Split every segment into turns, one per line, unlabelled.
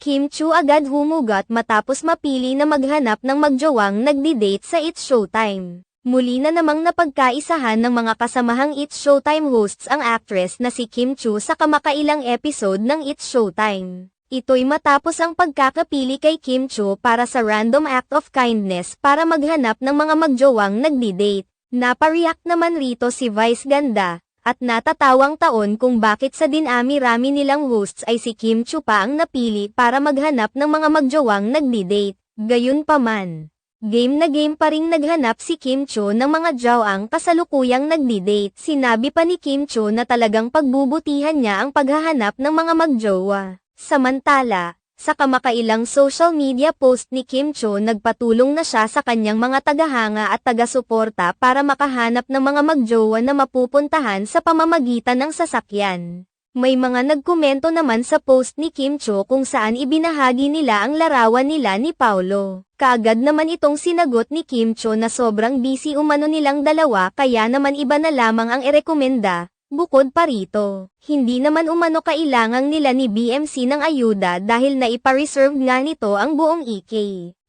Kim Chu agad humugot matapos mapili na maghanap ng magjowang nagdi-date sa It's Showtime. Muli na namang napagkaisahan ng mga kasamahang It's Showtime hosts ang actress na si Kim Chu sa kamakailang episode ng It's Showtime. Ito'y matapos ang pagkakapili kay Kim Chu para sa random act of kindness para maghanap ng mga magjowang nagdi-date. Napareact naman rito si Vice Ganda, at natatawang taon kung bakit sa dinami-rami nilang hosts ay si Kim Chu pa ang napili para maghanap ng mga magjowang nagdi-date. Gayunpaman, game na game pa ring naghanap si Kim Chu ng mga jowang kasalukuyang nagdi-date. Sinabi pa ni Kim Chu na talagang pagbubutihan niya ang paghahanap ng mga magjowa. Samantala, sa kamakailang social media post ni Kim Chu, nagpatulong na siya sa kanyang mga tagahanga at taga-suporta para makahanap ng mga magjowa na mapupuntahan sa pamamagitan ng sasakyan. May mga nagkomento naman sa post ni Kim Chu kung saan ibinahagi nila ang larawan nila ni Paulo. Kaagad naman itong sinagot ni Kim Chu na sobrang busy umano nilang dalawa kaya naman iba na lamang ang irekomenda. Bukod pa rito, hindi naman umano kailangang nila ni BMC ng ayuda dahil naipa-reserve nga nito ang buong EK.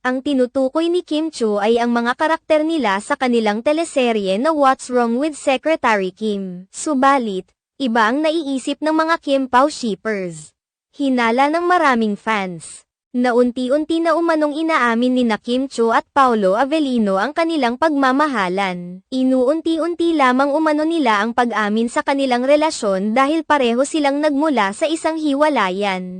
Ang tinutukoy ni Kim Chu ay ang mga karakter nila sa kanilang teleserye na What's Wrong with Secretary Kim. Subalit, iba ang naiisip ng mga Kim Pao shippers. Hinala ng maraming fans na unti-unti na umanong inaamin ni na Kim Chu at Paulo Avellino ang kanilang pagmamahalan. Inuunti-unti lamang umano nila ang pag-amin sa kanilang relasyon dahil pareho silang nagmula sa isang hiwalayan.